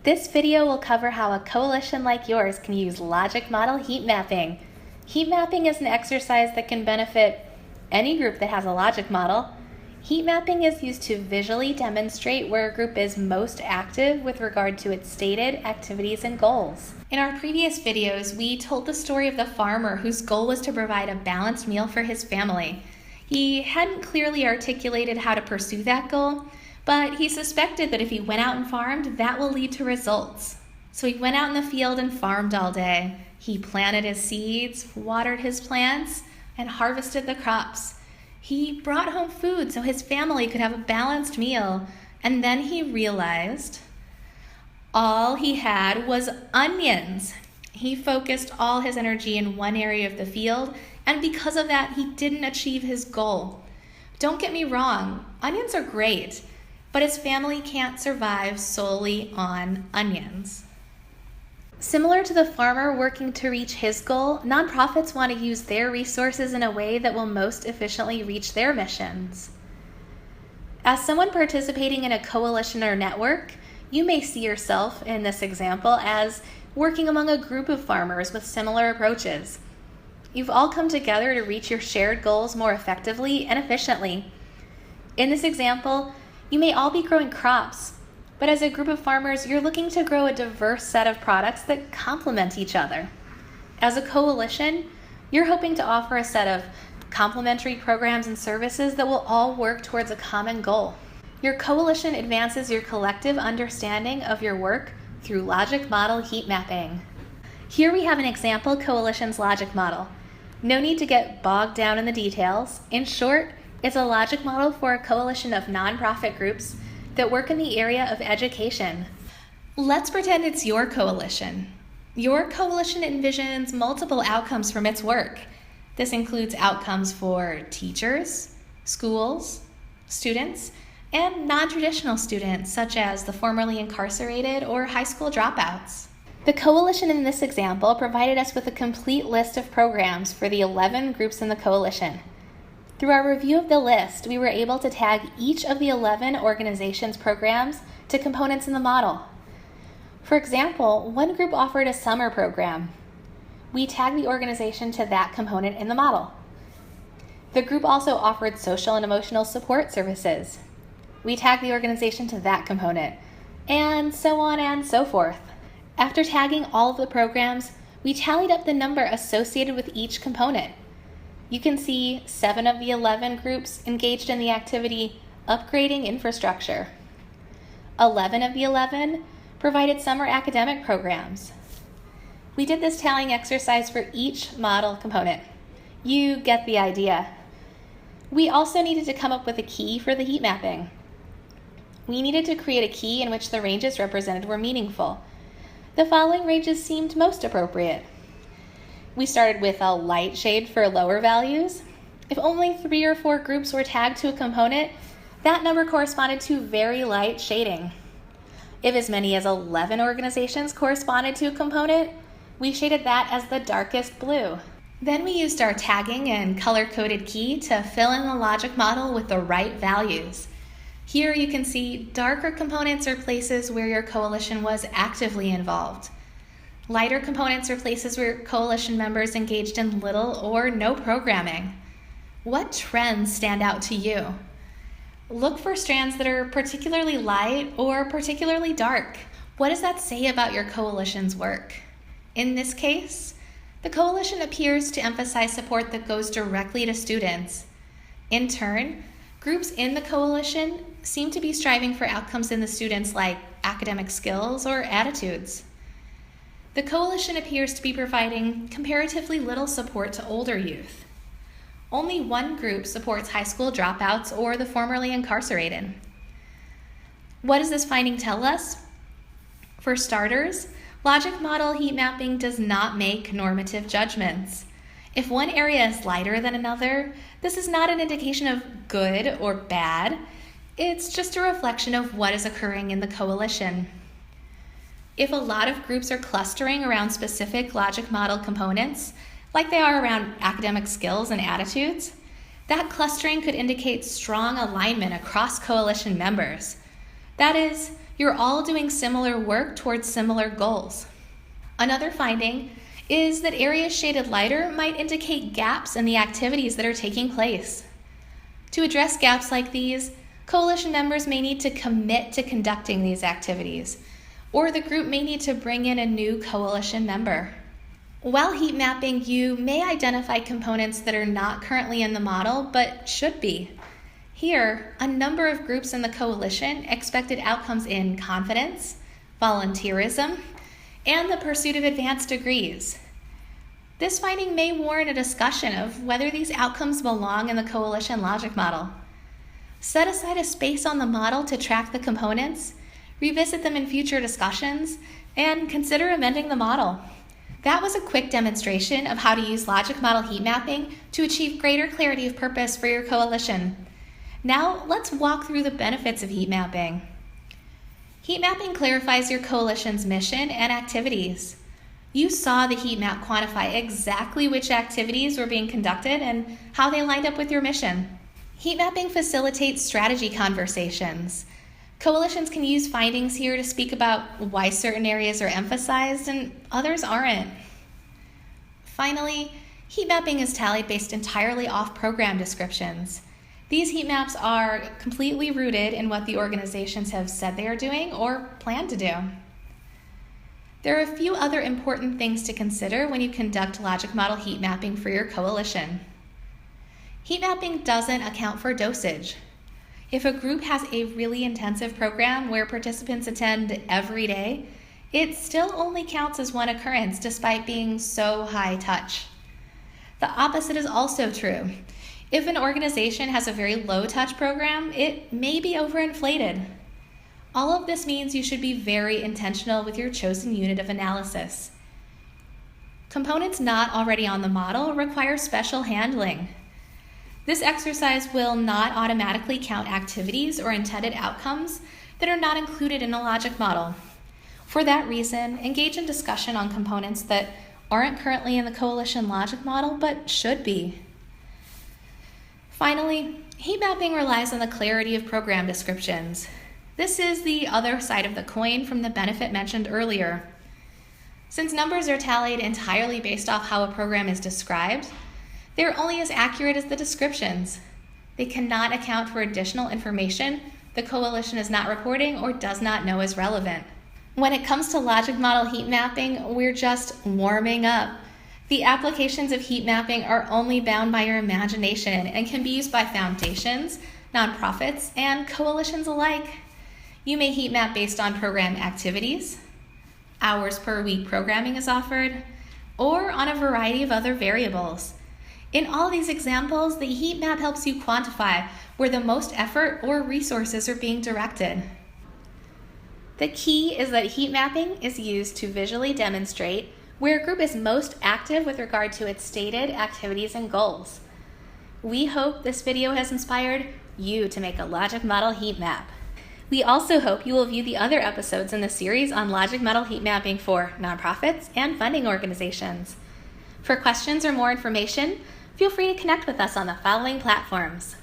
This video will cover how a coalition like yours can use logic model heat mapping. Heat mapping is an exercise that can benefit any group that has a logic model. Heat mapping is used to visually demonstrate where a group is most active with regard to its stated activities and goals. In our previous videos, we told the story of the farmer whose goal was to provide a balanced meal for his family. He hadn't clearly articulated how to pursue that goal, but he suspected that if he went out and farmed, that will lead to results. So he went out in the field and farmed all day. He planted his seeds, watered his plants, and harvested the crops. He brought home food so his family could have a balanced meal, and then he realized all he had was onions. He focused all his energy in one area of the field, and because of that, he didn't achieve his goal. Don't get me wrong, onions are great, but his family can't survive solely on onions. Similar to the farmer working to reach his goal, nonprofits want to use their resources in a way that will most efficiently reach their missions. As someone participating in a coalition or network, you may see yourself in this example as working among a group of farmers with similar approaches. You've all come together to reach your shared goals more effectively and efficiently. In this example, you may all be growing crops, but as a group of farmers, you're looking to grow a diverse set of products that complement each other. As a coalition, you're hoping to offer a set of complementary programs and services that will all work towards a common goal. Your coalition advances your collective understanding of your work through logic model heat mapping. Here we have an example coalition's logic model. No need to get bogged down in the details. In short, it's a logic model for a coalition of nonprofit groups that work in the area of education. Let's pretend it's your coalition. Your coalition envisions multiple outcomes from its work. This includes outcomes for teachers, schools, students, and non-traditional students such as the formerly incarcerated or high school dropouts. The coalition in this example provided us with a complete list of programs for the 11 groups in the coalition. Through our review of the list, we were able to tag each of the 11 organizations' programs to components in the model. For example, one group offered a summer program. We tagged the organization to that component in the model. The group also offered social and emotional support services. We tagged the organization to that component, and so on and so forth. After tagging all of the programs, we tallied up the number associated with each component. You can see 7 of the 11 groups engaged in the activity upgrading infrastructure. 11 of the 11 provided summer academic programs. We did this tallying exercise for each model component. You get the idea. We also needed to come up with a key for the heat mapping. We needed to create a key in which the ranges represented were meaningful. The following ranges seemed most appropriate. We started with a light shade for lower values. If only 3 or 4 groups were tagged to a component, that number corresponded to very light shading. If as many as 11 organizations corresponded to a component, we shaded that as the darkest blue. Then we used our tagging and color-coded key to fill in the logic model with the right values. Here you can see darker components are places where your coalition was actively involved. Lighter components are places where coalition members engaged in little or no programming. What trends stand out to you? Look for strands that are particularly light or particularly dark. What does that say about your coalition's work? In this case, the coalition appears to emphasize support that goes directly to students. In turn, groups in the coalition seem to be striving for outcomes in the students like academic skills or attitudes. The coalition appears to be providing comparatively little support to older youth. Only one group supports high school dropouts or the formerly incarcerated. What does this finding tell us? For starters, logic model heat mapping does not make normative judgments. If one area is lighter than another, this is not an indication of good or bad. It's just a reflection of what is occurring in the coalition. If a lot of groups are clustering around specific logic model components, like they are around academic skills and attitudes, that clustering could indicate strong alignment across coalition members. That is, you're all doing similar work towards similar goals. Another finding is that areas shaded lighter might indicate gaps in the activities that are taking place. To address gaps like these, coalition members may need to commit to conducting these activities, or the group may need to bring in a new coalition member. While heat mapping, you may identify components that are not currently in the model but should be. Here, a number of groups in the coalition expected outcomes in confidence, volunteerism, and the pursuit of advanced degrees. This finding may warrant a discussion of whether these outcomes belong in the coalition logic model. Set aside a space on the model to track the components, revisit them in future discussions, and consider amending the model. That was a quick demonstration of how to use logic model heat mapping to achieve greater clarity of purpose for your coalition. Now, let's walk through the benefits of heat mapping. Heat mapping clarifies your coalition's mission and activities. You saw the heat map quantify exactly which activities were being conducted and how they lined up with your mission. Heat mapping facilitates strategy conversations. Coalitions can use findings here to speak about why certain areas are emphasized and others aren't. Finally, heat mapping is tallied based entirely off program descriptions. These heat maps are completely rooted in what the organizations have said they are doing or plan to do. There are a few other important things to consider when you conduct logic model heat mapping for your coalition. Heat mapping doesn't account for dosage. If a group has a really intensive program where participants attend every day, it still only counts as one occurrence despite being so high touch. The opposite is also true. If an organization has a very low touch program, it may be overinflated. All of this means you should be very intentional with your chosen unit of analysis. Components not already on the model require special handling. This exercise will not automatically count activities or intended outcomes that are not included in a logic model. For that reason, engage in discussion on components that aren't currently in the coalition logic model but should be. Finally, heat mapping relies on the clarity of program descriptions. This is the other side of the coin from the benefit mentioned earlier. Since numbers are tallied entirely based off how a program is described, they're only as accurate as the descriptions. They cannot account for additional information the coalition is not reporting or does not know is relevant. When it comes to logic model heat mapping, we're just warming up. The applications of heat mapping are only bound by your imagination and can be used by foundations, nonprofits, and coalitions alike. You may heat map based on program activities, hours per week programming is offered, or on a variety of other variables. In all these examples, the heat map helps you quantify where the most effort or resources are being directed. The key is that heat mapping is used to visually demonstrate where a group is most active with regard to its stated activities and goals. We hope this video has inspired you to make a logic model heat map. We also hope you will view the other episodes in the series on logic model heat mapping for nonprofits and funding organizations. For questions or more information, feel free to connect with us on the following platforms.